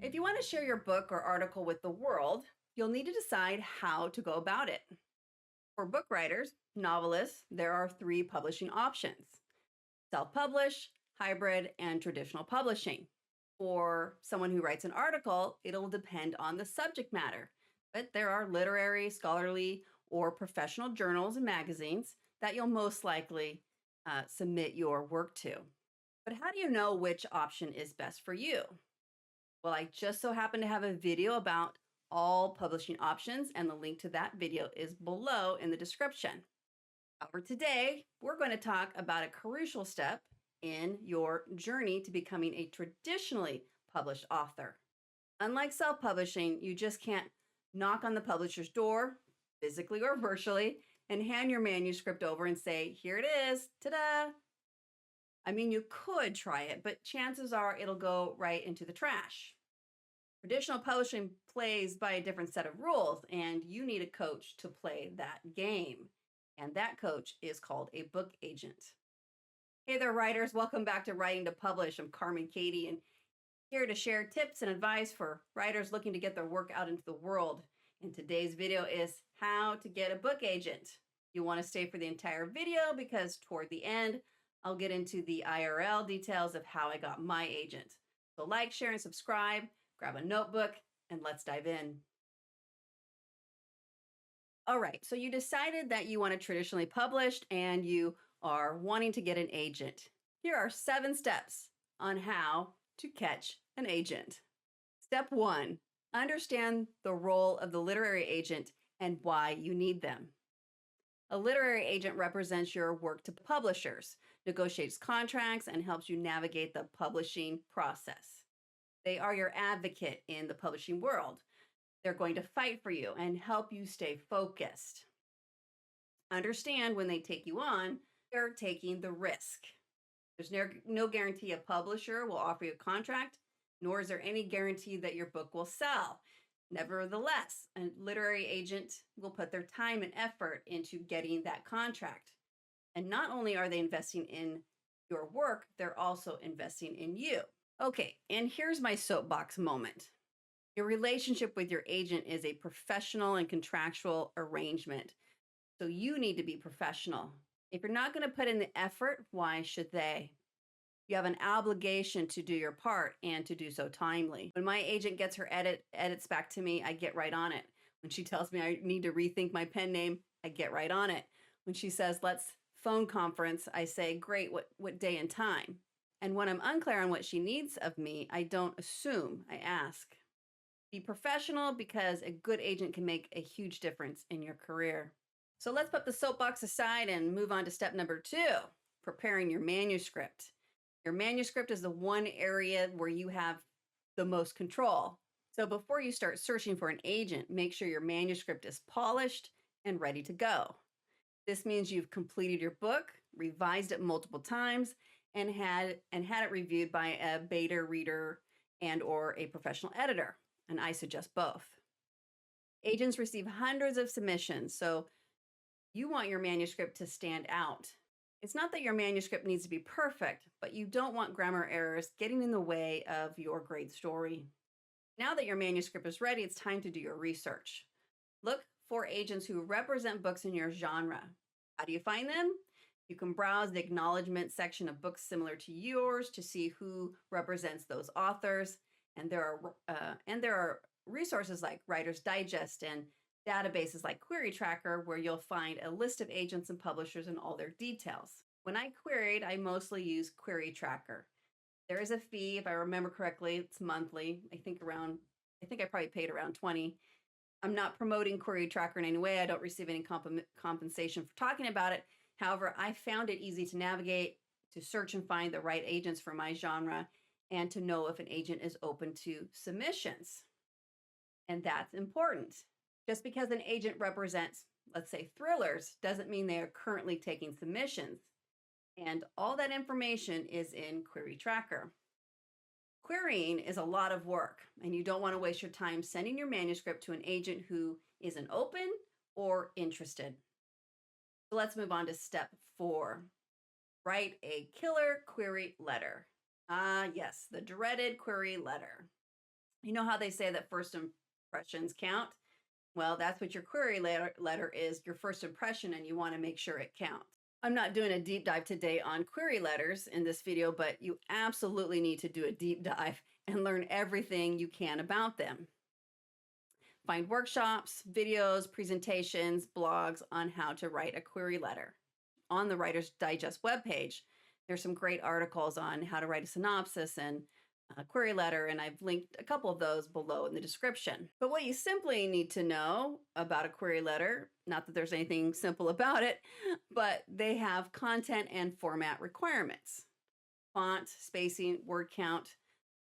If you want to share your book or article with the world, you'll need to decide how to go about it. For book writers, novelists, there are three publishing options: self publish, hybrid, and traditional publishing. For someone who writes an article, it'll depend on the subject matter. But there are literary, scholarly, or professional journals and magazines that you'll most likely submit your work to. But how do you know which option is best for you? Well, I just so happen to have a video about all publishing options, and the link to that video is below in the description. However, today we're going to talk about a crucial step in your journey to becoming a traditionally published author. Unlike self publishing, you just can't knock on the publisher's door, physically or virtually, and hand your manuscript over and say, "Here it is, ta da!" I mean, you could try it, but chances are it'll go right into the trash. Traditional publishing plays by a different set of rules, and you need a coach to play that game. And that coach is called a book agent. Hey there, writers. Welcome back to Writing to Publish. I'm Carmen Katie, and here to share tips and advice for writers looking to get their work out into the world. And today's video is how to get a book agent. You want to stay for the entire video because toward the end, I'll get into the IRL details of how I got my agent. So like, share, and subscribe. Grab a notebook and let's dive in. All right, so you decided that you want to traditionally published and you are wanting to get an agent. Here are 7 steps on how to catch an agent. Step 1, understand the role of the literary agent and why you need them. A literary agent represents your work to publishers, negotiates contracts, and helps you navigate the publishing process. They are your advocate in the publishing world. They're going to fight for you and help you stay focused. Understand when they take you on, they're taking the risk. There's no guarantee a publisher will offer you a contract, nor is there any guarantee that your book will sell. Nevertheless, a literary agent will put their time and effort into getting that contract. And not only are they investing in your work, they're also investing in you. Okay, and here's my soapbox moment. Your relationship with your agent is a professional and contractual arrangement. So you need to be professional. If you're not going to put in the effort, why should they? You have an obligation to do your part and to do so timely. When my agent gets her edits back to me, I get right on it. When she tells me I need to rethink my pen name, I get right on it. When she says, "Let's phone conference," I say, "Great, what day and time?" And when I'm unclear on what she needs of me, I don't assume, I ask. Be professional because a good agent can make a huge difference in your career. So let's put the soapbox aside and move on to step number 2, preparing your manuscript. Your manuscript is the one area where you have the most control. So before you start searching for an agent, make sure your manuscript is polished and ready to go. This means you've completed your book, revised it multiple times, and had it reviewed by a beta reader and or a professional editor, and I suggest both. Agents receive hundreds of submissions, so you want your manuscript to stand out. It's not that your manuscript needs to be perfect, but you don't want grammar errors getting in the way of your great story. Now that your manuscript is ready, it's time to do your research. Look for agents who represent books in your genre. How do you find them? You can browse the acknowledgement section of books similar to yours to see who represents those authors. And there are resources like Writer's Digest and databases like Query Tracker where you'll find a list of agents and publishers and all their details. When I queried, I mostly use Query Tracker. There is a fee, if I remember correctly, it's monthly. I think I probably paid around 20. I'm not promoting Query Tracker in any way. I don't receive any compensation for talking about it. However, I found it easy to navigate, to search and find the right agents for my genre, and to know if an agent is open to submissions. And that's important. Just because an agent represents, let's say, thrillers, doesn't mean they are currently taking submissions. And all that information is in Query Tracker. Querying is a lot of work, and you don't want to waste your time sending your manuscript to an agent who isn't open or interested. So let's move on to step 4. Write a killer query letter. Ah, yes, the dreaded query letter. You know how they say that first impressions count? Well, that's what your query letter is, your first impression, and you want to make sure it counts. I'm not doing a deep dive today on query letters in this video, but you absolutely need to do a deep dive and learn everything you can about them. Find workshops, videos, presentations, blogs on how to write a query letter. On the Writer's Digest webpage, there's some great articles on how to write a synopsis and a query letter, and I've linked a couple of those below in the description. But what you simply need to know about a query letter, not that there's anything simple about it, but they have content and format requirements. Font, spacing, word count,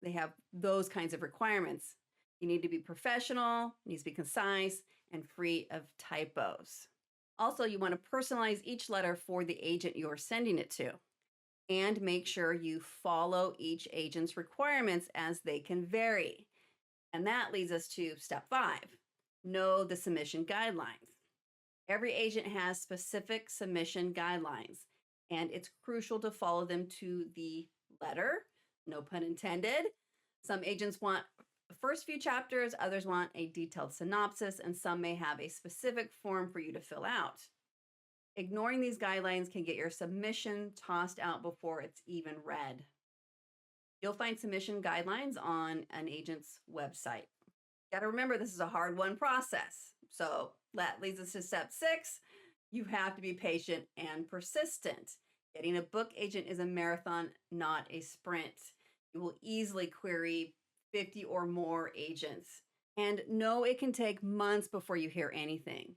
they have those kinds of requirements. You need to be professional, needs to be concise, and free of typos. Also, you want to personalize each letter for the agent you're sending it to, and make sure you follow each agent's requirements as they can vary. And that leads us to step 5, know the submission guidelines. Every agent has specific submission guidelines, and it's crucial to follow them to the letter, no pun intended. Some agents want the first few chapters, others want a detailed synopsis, and some may have a specific form for you to fill out. Ignoring these guidelines can get your submission tossed out before it's even read. You'll find submission guidelines on an agent's website. Got to remember, this is a hard-won process. So that leads us to step 6. You have to be patient and persistent. Getting a book agent is a marathon, not a sprint. You will easily query 50 or more agents. And know it can take months before you hear anything.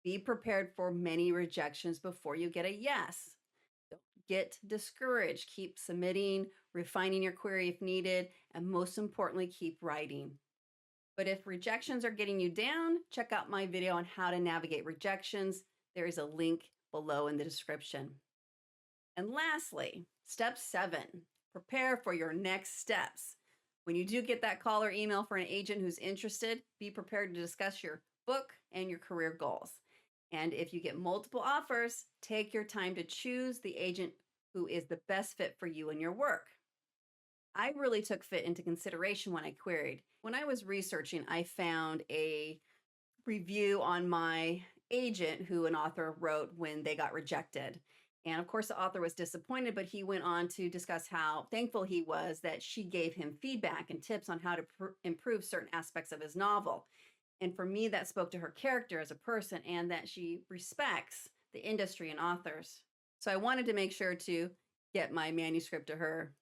Be prepared for many rejections before you get a yes. Don't get discouraged. Keep submitting, refining your query if needed, and most importantly, keep writing. But if rejections are getting you down, check out my video on how to navigate rejections. There is a link below in the description. And lastly, step 7, prepare for your next steps. When you do get that call or email for an agent who's interested, be prepared to discuss your book and your career goals. And if you get multiple offers, take your time to choose the agent who is the best fit for you and your work. I really took fit into consideration when I queried. When I was researching, I found a review on my agent who an author wrote when they got rejected. And of course, the author was disappointed, but he went on to discuss how thankful he was that she gave him feedback and tips on how to improve certain aspects of his novel. And for me, that spoke to her character as a person and that she respects the industry and authors. So I wanted to make sure to get my manuscript to her.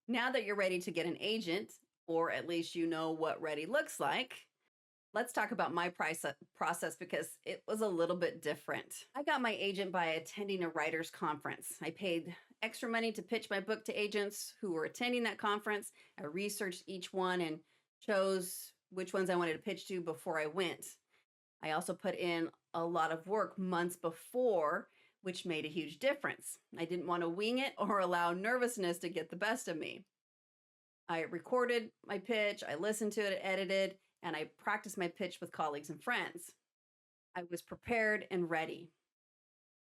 Now that you're ready to get an agent, or at least you know what ready looks like, let's talk about my process because it was a little bit different. I got my agent by attending a writer's conference. I paid extra money to pitch my book to agents who were attending that conference. I researched each one and chose which ones I wanted to pitch to before I went. I also put in a lot of work months before, which made a huge difference. I didn't want to wing it or allow nervousness to get the best of me. I recorded my pitch, I listened to it, edited, and I practiced my pitch with colleagues and friends. I was prepared and ready.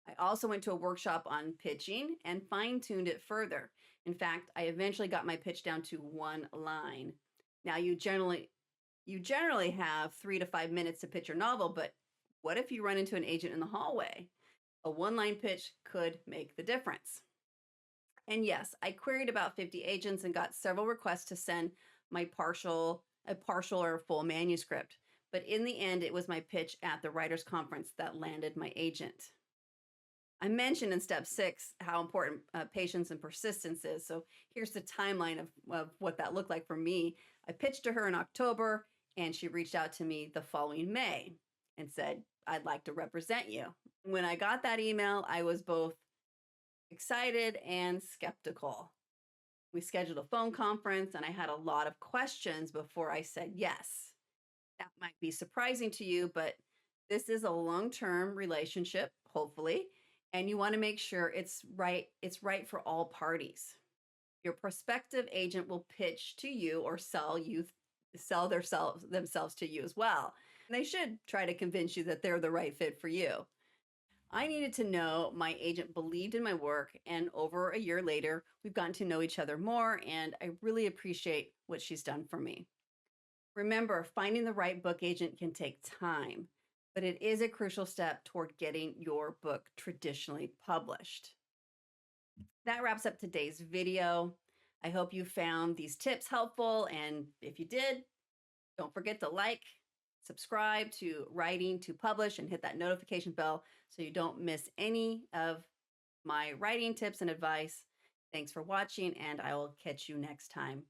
I also went to a workshop on pitching and fine-tuned it further. In fact, I eventually got my pitch down to 1 line. Now, you generally have 3 to 5 minutes to pitch your novel, but what if you run into an agent in the hallway? A 1-line pitch could make the difference. And yes, I queried about 50 agents and got several requests to send my partial or full manuscript. But in the end, it was my pitch at the writers' conference that landed my agent. I mentioned in step 6 how important patience and persistence is. So here's the timeline of what that looked like for me. I pitched to her in October, and she reached out to me the following May and said, "I'd like to represent you." When I got that email, I was both excited and skeptical. We scheduled a phone conference, and I had a lot of questions before I said yes. That might be surprising to you, but this is a long-term relationship, hopefully, and you want to make sure it's right for all parties. Your prospective agent will pitch to you or sell themselves to you as well. And they should try to convince you that they're the right fit for you. I needed to know my agent believed in my work, and over a year later, we've gotten to know each other more, and I really appreciate what she's done for me. Remember, finding the right book agent can take time, but it is a crucial step toward getting your book traditionally published. That wraps up today's video. I hope you found these tips helpful, and if you did, don't forget to like, subscribe to Writing to Publish, and hit that notification bell so you don't miss any of my writing tips and advice. Thanks for watching, and I will catch you next time.